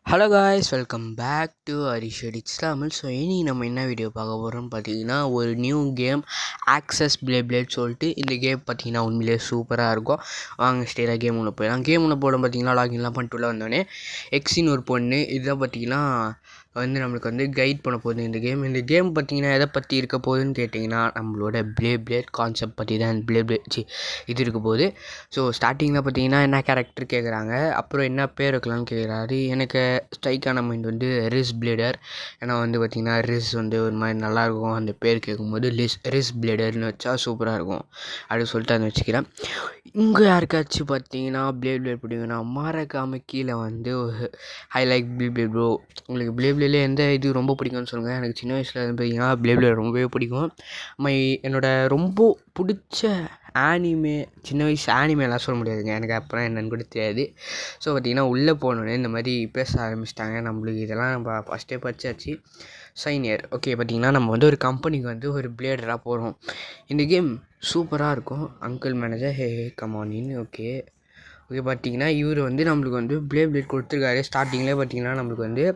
Hello guys, welcome back to அரிஷட் இஸ்லாமல். So இனி நம்ம என்ன வீடியோ பார்க்க போகிறோம்னு பார்த்தீங்கன்னா, ஒரு நியூ கேம் ஆக்சஸ் பிளேட் சொல்லிட்டு. இந்த கேம் பார்த்தீங்கன்னா உண்மையிலே சூப்பராக இருக்கும். வாங்க ஸ்டேலாக கேம் ஒன்று போயிடலாம். கேம் ஒன்று போட பார்த்தீங்கன்னா லாகின்லாம் பண்ணிட்டு உள்ள வந்தோடனே எக்ஸின்னு ஒரு பொண்ணு இதுதான் பார்த்தீங்கன்னா நம்மளுக்கு கைட் பண்ண போகுது. இந்த கேம் பார்த்தீங்கன்னா எதை பற்றி இருக்க போகுதுன்னு கேட்டிங்கன்னா, நம்மளோட பிளேட் கான்செப்ட் பற்றி தான் பிளேட் இது இருக்க போகுது. ஸோ ஸ்டார்டிங்கில் பார்த்தீங்கன்னா என்ன கேரக்டர் கேட்குறாங்க, அப்புறம் என்ன பேர் வைக்கலாம்னு கேட்குறாரு. எனக்கு ஸ்ட்ரைக்கான மைண்ட் ரிஸ் பிளேடர். ஏன்னா பார்த்தீங்கன்னா ரிஸ் ஒரு மாதிரி நல்லாயிருக்கும். அந்த பேர் கேட்கும்போது ரிஸ் பிளேடர்னு வச்சா சூப்பராக இருக்கும் அப்படின்னு சொல்லிட்டு அதை வச்சுக்கிறேன். இங்கே யாருக்காச்சும் பார்த்தீங்கன்னா பிளேட் பிடிக்குன்னா மறக்காமல் கீழே ஐ லைக் பிளேட் ப்ரோ. உங்களுக்கு பிளேட்லே எந்த இது ரொம்ப பிடிக்கும்னு சொல்லுங்கள். எனக்கு சின்ன வயசில் பார்த்தீங்கன்னா பிளேட் ரொம்பவே பிடிக்கும். என்னோட ரொம்ப பிடிச்ச ஆனிமே, சின்ன வயசு ஆனிமேலாம் சொல்ல முடியாதுங்க, எனக்கு அப்புறம் என்னென்னு கூட தெரியாது. ஸோ பார்த்திங்கன்னா உள்ளே போனோடனே இந்த மாதிரி பேச ஆரம்பிச்சிட்டாங்க. நம்மளுக்கு இதெல்லாம் நம்ம ஃபஸ்ட்டே படிச்சாச்சு. சைனியர் ஓகே. பார்த்திங்கன்னா நம்ம ஒரு கம்பெனிக்கு ஒரு பிளேடராக போகிறோம். இந்த கேம் சூப்பராக இருக்கும். அங்கிள் மேனேஜர் ஹே கமானின்னு ஓகே. பார்த்திங்கன்னா இவர் நம்மளுக்கு பிளேட் கொடுத்துருக்காரு. ஸ்டார்டிங்லேயே பார்த்திங்கன்னா நம்மளுக்கு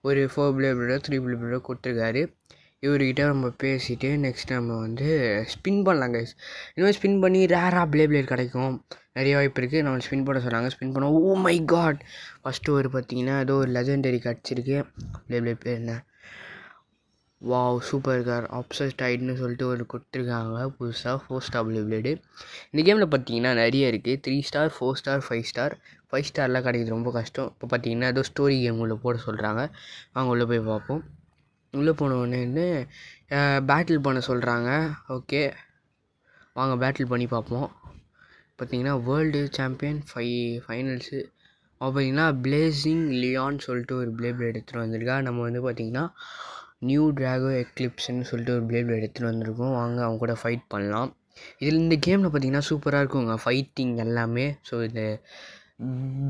ஒரு 4 பிளேடோ 3 பிளேடோ கொடுத்துருக்காரு. இவர்கிட்ட நம்ம பேசிவிட்டு நெக்ஸ்ட் நம்ம ஸ்பின் பண்ணலாங்க. இனிமேல் ஸ்பின் பண்ணி ரேராக பிளேட் கிடைக்கும், நிறைய வாய்ப்பு இருக்குது. நம்ம ஸ்பின் பண்ண சொன்னாங்க. ஸ்பின் பண்ணோம். ஓ மை காட், ஃபஸ்ட்டு பார்த்திங்கன்னா ஏதோ ஒரு லெஜெண்டரி கிடச்சிருக்கு. பிளேட் பேர் என்ன, வாவ் சூப்பர் கார் ஆப்சஸ்ட் டைட்னு சொல்லிட்டு கொடுத்துருக்காங்க புதுசாக 4 ஸ்டார் பிளேடு. இந்த கேமில் பார்த்தீங்கன்னா நிறைய இருக்குது. 3 ஸ்டார் 4 ஸ்டார் 5 ஸ்டார். 5 ஸ்டார்லாம் கிடைக்கிறது ரொம்ப கஷ்டம். இப்போ பார்த்தீங்கன்னா ஏதோ ஸ்டோரி கேம் உள்ளே போட சொல்கிறாங்க. வாங்க உள்ளே போய் பார்ப்போம். உள்ளே போனோடனே பேட்டில் பண்ண சொல்கிறாங்க. ஓகே வாங்க பேட்டில் பண்ணி பார்ப்போம். பார்த்தீங்கன்னா வேர்ல்டு சாம்பியன் ஃபைனல்ஸு. பார்த்தீங்கன்னா பிளேசிங் லியான் சொல்லிட்டு ஒரு பிளேட் எடுத்துகிட்டு வந்திருக்கா. நம்ம பார்த்திங்கன்னா நியூ ட்ராகோ எக்லிப்ஸ்ன்னு சொல்லிட்டு ஒரு பிளேட் எடுத்துகிட்டு வந்திருக்கோம். வாங்க அவங்க கூட ஃபைட் பண்ணலாம். இதில் இந்த கேமில் பார்த்திங்கன்னா சூப்பராக இருக்குங்க ஃபைட்டிங் எல்லாமே. ஸோ இந்த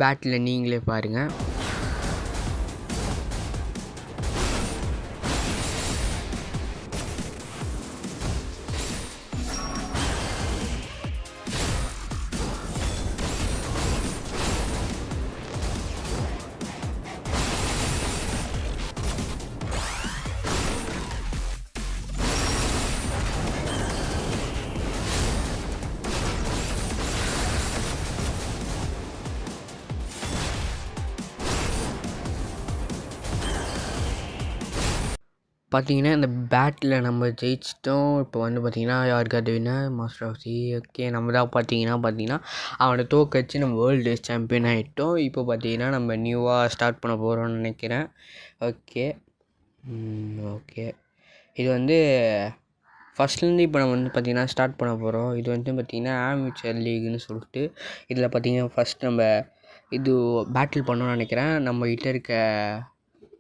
பேட்டில் நீங்களே பாருங்கள். பார்த்தீங்கன்னா இந்த பேட்டில் நம்ம ஜெயிச்சிட்டோம். இப்போ பார்த்திங்கன்னா யாருக்கு அது winner, master of the okay நம்ம தான் பார்த்தீங்கன்னா அவனை தோக்கடிச்சு நம்ம வேர்ல்டு சாம்பியன் ஆகிட்டோம். இப்போ பார்த்தீங்கன்னா நம்ம நியூவாக ஸ்டார்ட் பண்ண போகிறோம்னு நினைக்கிறேன். ஓகே ஓகே இது ஃபஸ்ட்லேருந்து இப்போ நம்ம பார்த்திங்கன்னா ஸ்டார்ட் பண்ண போகிறோம். இது பார்த்திங்கன்னா ஆமிச்சர் லீக்னு சொல்லிட்டு. இதில் பார்த்திங்கன்னா ஃபஸ்ட் நம்ம இது பேட்டில் பண்ணணும்னு நினைக்கிறேன். நம்மகிட்ட இருக்க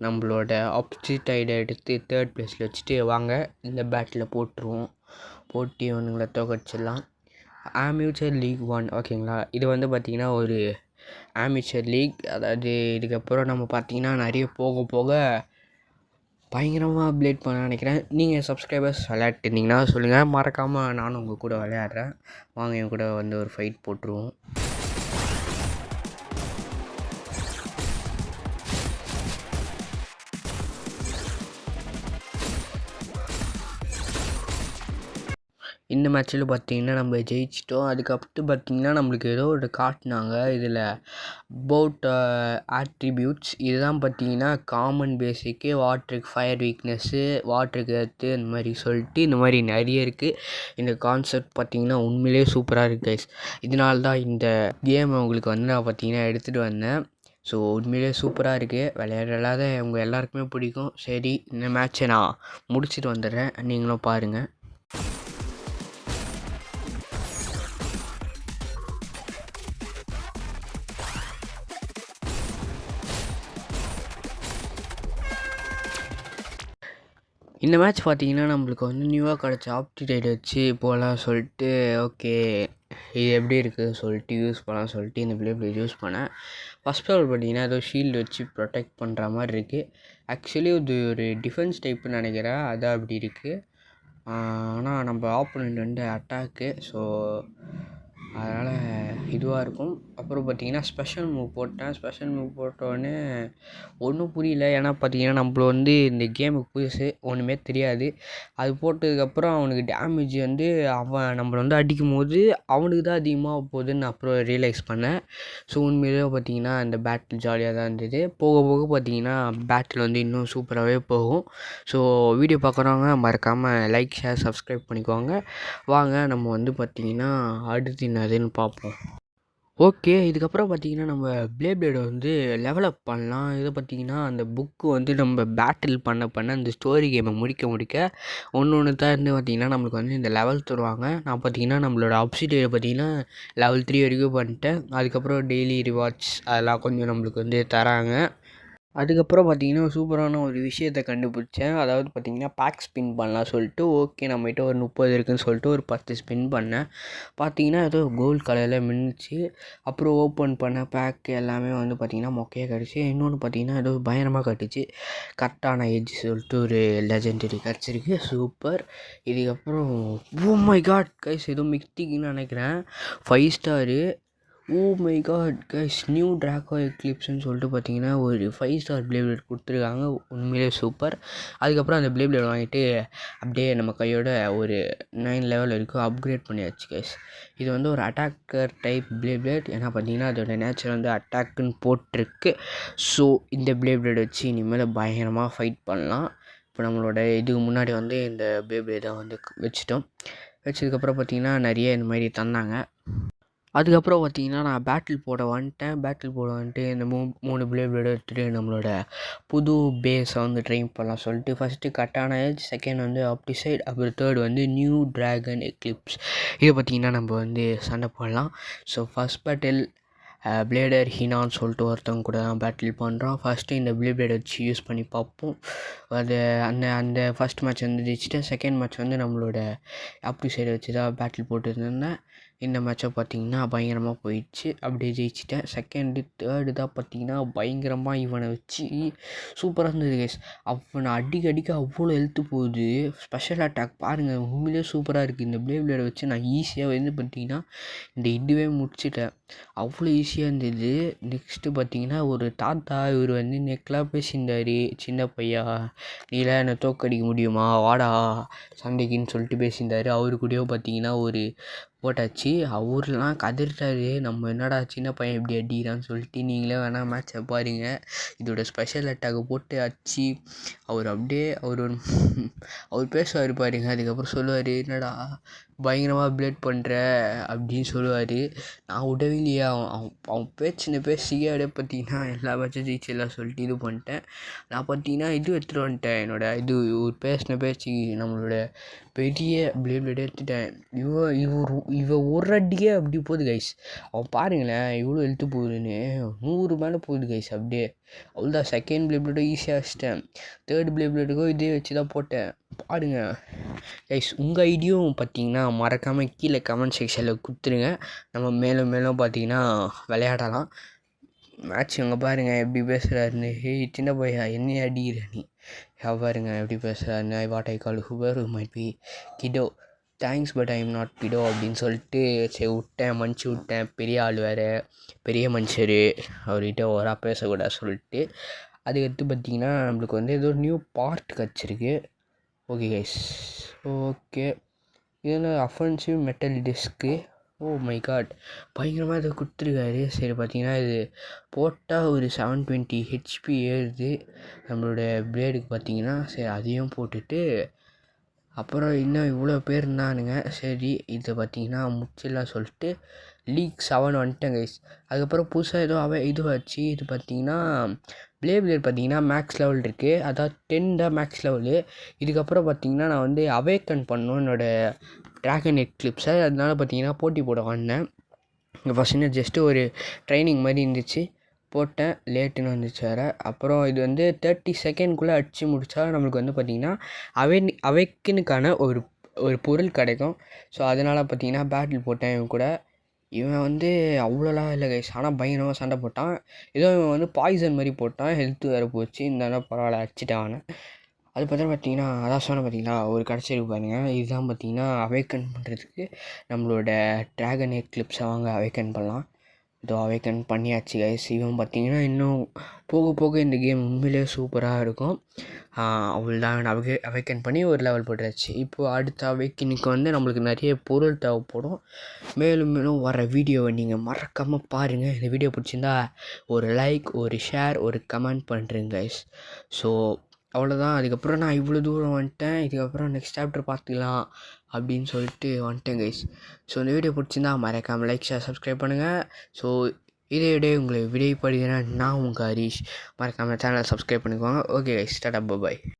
நம்மளோட ஆப்ஜிடைடை எடுத்து 3rd பிளேஸில் வச்சுட்டு வாங்க இந்த பேட்டில் போட்டுருவோம். போட்டி இவனுங்களை தோக்கடிச்சிடலாம். ஆமிச்சர் லீக் 1 ஓகேங்களா. இது பார்த்திங்கன்னா ஒரு ஆமிச்சர் லீக். அதாவது இதுக்கப்புறம் நம்ம பார்த்திங்கன்னா நிறைய போக போக பயங்கரமாக பிளேட் பண்ண நினைக்கிறேன். நீங்கள் சப்ஸ்கிரைபர்ஸ் விளையாட்டுருந்தீங்கன்னா சொல்லுங்கள், மறக்காமல் நானும் உங்கள் கூட விளையாடுறேன். வாங்க என் கூட ஒரு ஃபைட் போட்டுருவோம். இந்த மேட்ச்சில் பார்த்திங்கன்னா நம்ம ஜெயிச்சிட்டோம். அதுக்கப்புறம் பார்த்திங்கன்னா நம்மளுக்கு ஏதோ ஒரு காட்டினாங்க. இதில் அபவுட் ஆட்ரிபியூட்ஸ் இதுதான் பார்த்திங்கன்னா காமன் பேசிக்கு, வாட்டருக்கு ஃபயர் வீக்னஸ்ஸு, வாட்டருக்கு எர்த்து, இந்த மாதிரி சொல்லிட்டு இந்த மாதிரி நிறைய இருக்குது. இந்த கான்செப்ட் பார்த்திங்கன்னா உண்மையிலே சூப்பராக இருக்குது கைஸ். இதனால தான் இந்த கேமை உங்களுக்கு நான் பார்த்திங்கன்னா எடுத்துகிட்டு வந்தேன். ஸோ உண்மையிலே சூப்பராக இருக்குது. விளையாடாத அவங்க எல்லாருக்குமே பிடிக்கும். சரி இந்த மேட்ச்சை நான் முடிச்சுட்டு வந்துடுறேன், நீங்களும் பாருங்கள். இந்த மேட்ச் பார்த்திங்கன்னா நம்மளுக்கு நியூவாக கிடச்ச ஆப்டிடைட் வச்சு போகலாம் சொல்லிட்டு. ஓகே இது எப்படி இருக்குது சொல்லிட்டு யூஸ் பண்ணலாம் சொல்லிட்டு இந்த பிளேட் யூஸ் பண்ணேன். ஃபஸ்ட் ஃப்ளோர் பார்த்திங்கன்னா ஏதோ ஷீல்டு வச்சு ப்ரொடெக்ட் பண்ணுற மாதிரி இருக்குது. ஆக்சுவலி இது ஒரு டிஃபென்ஸ் டைப்புன்னு நினைக்கிறேன், அதான் அப்படி இருக்குது. ஆனால் நம்ம ஆப்போனண்ட் அட்டாக்கு. ஸோ அதனால் இதுவாக இருக்கும். அப்புறம் பார்த்திங்கன்னா ஸ்பெஷல் மூவ் போட்டேன். ஸ்பெஷல் மூவ் போட்டோடனே ஒன்றும் புரியல. ஏன்னா பார்த்திங்கன்னா நம்மள வந்து இந்த கேமுக்கு புதுசு, ஒன்றுமே தெரியாது. அது போட்டதுக்கப்புறம் அவனுக்கு டேமேஜ் வந்து அவன் நம்மளை வந்து அடிக்கும்போது அவனுக்கு தான் அதிகமாக போகுதுன்னு நான் அப்புறம் ரியலைஸ் பண்ணேன். ஸோ உண்மையிலேயே பார்த்திங்கன்னா இந்த பேட்டில் ஜாலியாக தான் இருந்தது. போக போக பார்த்திங்கன்னா பேட்டில் வந்து இன்னும் சூப்பராகவே போகும். ஸோ வீடியோ பார்க்குறவங்க மறக்காமல் லைக், ஷேர், சப்ஸ்கிரைப் பண்ணிக்கோங்க. வாங்க நம்ம வந்து பார்த்திங்கன்னா அடுத்து என்னதுன்னு பார்ப்போம். ஓகே, இதுக்கப்புறம் பார்த்திங்கன்னா நம்ம பிளேடை வந்து லெவலப் பண்ணலாம். இதை பார்த்திங்கன்னா அந்த புக்கு வந்து நம்ம பேட்டில் பண்ண அந்த ஸ்டோரி கேமை முடிக்க ஒன்று தான் இருந்து பார்த்திங்கன்னா நம்மளுக்கு வந்து இந்த லெவல் தருவாங்க. நான் பார்த்திங்கன்னா நம்மளோட அப்சிடியை பார்த்திங்கன்னா லெவல் 3 வரைக்கும் பண்ணிட்டேன். அதுக்கப்புறம் டெய்லி ரிவார்ட்ஸ் அதெல்லாம் கொஞ்சம் நம்மளுக்கு வந்து தராங்க. அதுக்கப்புறம் பார்த்திங்கன்னா சூப்பரான ஒரு விஷயத்தை கண்டுபிடிச்சேன். அதாவது பார்த்திங்கன்னா பேக் ஸ்பின் பண்ணலாம் சொல்லிட்டு, ஓகே நம்மகிட்ட ஒரு 30 இருக்குதுன்னு சொல்லிட்டு ஒரு 10 ஸ்பின் பண்ணேன். பார்த்திங்கன்னா ஏதோ கோல்டு கலரில் மின்னுச்சு. அப்புறம் ஓப்பன் பண்ண பேக் எல்லாமே வந்து பார்த்திங்கன்னா மொக்கையாக கிடச்சி. இன்னொன்று பார்த்திங்கன்னா ஏதோ பயங்கரமாக கட்டுச்சு. கரெக்டான ஏஜ் சொல்லிட்டு ஒரு லெஜெண்டரி கிடச்சிருக்கு. சூப்பர். இதுக்கப்புறம் ஓ மை காட் கைஸ், ஏதோ மிக்டிக்குன்னு நினைக்கிறேன். 5 star. Oh my god guys, new Draco எக்லிப்ஸ்ன்னு சொல்லிட்டு பார்த்தீங்கன்னா ஒரு 5 ஸ்டார் பிளேப்ளேட் கொடுத்துருக்காங்க. உண்மையிலே சூப்பர். அதுக்கப்புறம் அந்த பிளேப்ளேட் வாங்கிட்டு அப்படியே நம்ம கையோட ஒரு 9 லெவல் வரைக்கும் அப்கிரேட் பண்ணியாச்சு கைஸ். இது வந்து ஒரு அட்டாக்கர் டைப் பிளேப்ளேட். ஏன்னா பார்த்தீங்கன்னா அதோட நேச்சர் வந்து அட்டாக்குன்னு போட்டிருக்கு. ஸோ இந்த பிளேப்ளேட் வச்சு இனிமேல் பயங்கரமாக ஃபைட் பண்ணலாம். இப்போ நம்மளோட இதுக்கு முன்னாடி வந்து இந்த பிளேப்ளேட்டை வந்து வச்சதுக்கப்புறம் பார்த்திங்கன்னா நிறைய இந்த மாதிரி தந்தாங்க. அதுக்கப்புறம் பார்த்திங்கன்னா நான் பேட்டில் போட வந்துட்டு இந்த 3 பிளேட் எடுத்துகிட்டு நம்மளோட புது பேஸை வந்து ட்ரெயின் பண்ணலாம் சொல்லிட்டு ஃபஸ்ட்டு கட்டான ஏஜ், செகண்ட் வந்து ஆப்டிசைட், அப்புறம் தேர்ட் வந்து நியூ ட்ராகன் எக்லிப்ஸ். இதை பார்த்திங்கன்னா நம்ம வந்து சண்டை போடலாம். ஸோ ஃபஸ்ட் பேட்டில் பிளேடர் ஹினான்னு சொல்லிட்டு ஒருத்தவங்க கூட தான் பேட்டில் பண்ணுறோம். ஃபஸ்ட்டு இந்த பிளேட் வச்சு யூஸ் பண்ணி பார்ப்போம். அது அந்த ஃபஸ்ட் மேட்ச் வந்து ஜெயிச்சிட்டேன். செகண்ட் மேட்ச் வந்து நம்மளோட ஆப்டிசைடை வச்சு தான் பேட்டில் போட்டுருந்தேன். இந்த மேட்சை பார்த்திங்கன்னா பயங்கரமாக போயிடுச்சு. அப்படியே ஜெயிச்சிட்டேன். செகண்டு தேர்டு தான் பார்த்திங்கன்னா பயங்கரமாக இவனை வச்சு சூப்பராக இருந்தது கைஸ். அவனை அடிக்க அவ்வளோ ஹெல்த்து போகுது. ஸ்பெஷல் அட்டாக் பாருங்கள், உண்மையிலே சூப்பராக இருக்குது. இந்த பிளேடை வச்சு நான் ஈஸியாக வந்து பார்த்திங்கன்னா இந்த இதுவே முடிச்சிட்டேன். அவ்வளோ ஈஸியாக இருந்தது. நெக்ஸ்ட்டு பார்த்திங்கன்னா ஒரு தாத்தா, இவர் வந்து நெக்கெலாம் பேசியிருந்தார். சின்ன பையா, நீலாம் என்னை தோக்கடிக்க முடியுமா, வாடா சண்டைக்குன்னு சொல்லிட்டு பேசியிருந்தார். அவரு கூடயோ பார்த்திங்கன்னா ஒரு போட்டாச்சு. அவர்லாம் கதறிட்டாரு, நம்ம என்னடா சின்ன பையன் இப்படி அடிக்கிறான்னு சொல்லிட்டு. நீங்களே வேணால் மேட்சை பாருங்கள். இதோட ஸ்பெஷல் அட்டாக்கை போட்டு அடிச்சு அவர் அப்படியே அவர் பேசுவார் பாருங்க. அதுக்கப்புறம் சொல்லுவார், என்னடா பயங்கரமாக பிளேட் பண்ணுற அப்படின்னு சொல்லுவார். நான் உடவே இல்லையா, அவன் பேசிக்கே அப்படியே பார்த்திங்கன்னா எல்லா மேட்சும் ஜெயிச்சிடலாம் சொல்லிட்டு இது பண்ணிட்டேன். நான் பார்த்திங்கன்னா இது எடுத்துகிட்டு வந்துட்டேன். இது ஒரு பேசின பேச்சு நம்மளோட பெரிய பிளேட் எடுத்துட்டேன். இவ ஒரு அடியே அப்படி போகுது கைஸ். அவன் பாருங்களேன் இவ்வளோ எழுத்து போகுதுன்னு, 100 மேலே போகுது கைஸ். அப்படியே அவ்வளோதான். செகண்ட் பிளேப்ளேட்டோ ஈஸியாக வச்சிட்டேன். தேர்ட் பிளேப்ளேட்டுக்கோ இதே வச்சு தான் போட்டேன். பாருங்கள் கைஸ், உங்கள் ஐடியும் பார்த்திங்கன்னா மறக்காமல் கீழே கமெண்ட் செக்ஷனில் கொடுத்துருங்க. நம்ம மேலும் பார்த்திங்கன்னா விளையாடலாம். மேட்ச் இவங்க பாருங்கள் எப்படி பேசுகிறாருன்னு. ஹேய் சின்ன பையா, என்னையே அடிக்கிற நீ, பாருங்க எப்படி பேசுகிறாருன்னு. What I call whoever might be கிடோ, thanks but I am not கிடோ அப்படின்னு சொல்லிட்டு சரி மன்னிச்சு விட்டேன். பெரிய ஆள் வேறு, பெரிய மனுஷர், அவர்கிட்ட ஓவராக பேசக்கூடாது சொல்லிட்டு. அதுக்கடுத்து பார்த்திங்கன்னா நம்மளுக்கு வந்து ஏதோ நியூ பார்ட் கிடச்சிருக்கு. ஓகே கைஸ், ஓகே இதில் offensive metal disk. Oh my God, பயங்கரமாக இதை கொடுத்துருக்காரு. சரி பார்த்திங்கன்னா இது போட்டால் ஒரு 720 ஹெச்பி ஏறுது நம்மளோட பிளேடுக்கு பார்த்திங்கன்னா. சரி அதையும் போட்டுட்டு அப்புறம் இன்னும் இவ்வளோ பேர் இருந்தானுங்க. சரி இதை பார்த்திங்கன்னா முடிச்சிடலாம் சொல்லிட்டு லீக் 7 வந்துட்டேன் கைஸ். அதுக்கப்புறம் புதுசாக ஏதோ இதுவாச்சு. இது பார்த்திங்கன்னா பிளேட் பார்த்திங்கன்னா மேக்ஸ் லெவல் இருக்குது. அதாவது 10 தான் மேக்ஸ் லெவலு. இதுக்கப்புறம் பார்த்திங்கன்னா நான் வந்து அவேக்கன் பண்ணணும் என்னோடய ட்ராகன் எக்லிப்ஸை. அதனால பார்த்திங்கன்னா போட்டி போட வந்தேன். ஃபஸ்ட்டு ஜஸ்ட்டு ஒரு ட்ரைனிங் மாதிரி இருந்துச்சு, போட்டேன். லேட்டுன்னு வந்துச்சு வேறு. அப்புறம் இது வந்து 30 செகண்ட்குள்ளே அடித்து முடித்தா நம்மளுக்கு வந்து பார்த்திங்கன்னா அவேக்கனுக்கான ஒரு பொருள் கிடைக்கும். ஸோ அதனால் பார்த்திங்கன்னா பேட்டில் போட்டேன் இவன் கூட. இவன் வந்து அவ்வளோலாம் இல்லை கைஸ், ஆனால் பயங்கரமாக சண்டை போட்டான். ஏதோ இவன் வந்து பாய்சன் மாதிரி போட்டான், ஹெல்த்து வேறு போச்சு. இருந்தாலும் பரவாயில்ல, அடிச்சிட்டான் அவனை. அது பார்த்தீங்கன்னா அதான் சொன்னேன் பார்த்தீங்களா, ஒரு கிடச்சிருக்கு பாருங்கள். இதுதான் பார்த்தீங்கன்னா அவேக்கன் பண்ணுறதுக்கு நம்மளோட ட்ராகன் எக்லிப்ஸை வாங்க அவேக்கன் பண்ணலாம். இதோ அவேக்கன் பண்ணியாச்சு கைஸ். இவன் பார்த்தீங்கன்னா இன்னும் போக போக இந்த கேம் உண்மையிலே சூப்பராக இருக்கும். அவ்வளோதான் அவேக்கன் பண்ணி ஒரு லெவல் போட்டாச்சு. இப்போது அடுத்த அவேக்கனுக்கு வந்து நம்மளுக்கு நிறைய பொருள் தேவைப்படும். மேலும் மேலும் வர வீடியோவை நீங்கள் மறக்காமல் பாருங்கள். இந்த வீடியோ பிடிச்சிருந்தா ஒரு லைக், ஒரு ஷேர், ஒரு கமெண்ட் பண்ணுறேங்க கைஸ். ஸோ அவ்வளோதான். அதுக்கப்புறம் நான் இவ்வளோ தூரம் வந்துட்டேன். இதுக்கப்புறம் நெக்ஸ்ட் சாப்டர் பார்த்துக்கலாம் அப்படின்னு சொல்லிட்டு வந்துட்டேன் கைஸ். ஸோ இந்த வீடியோ பிடிச்சிருந்தா மறக்காமல் லைக், ஷேர், சப்ஸ்கிரைப் பண்ணுங்கள். ஸோ இதே உங்களை விடைப்படுகிறேன். நான் உங்கள் ஹரிஷ். மறக்காமல் சேனலை சப்ஸ்கிரைப் பண்ணிக்கோங்க. ஓகே கைஸ், டாடா, பாய்.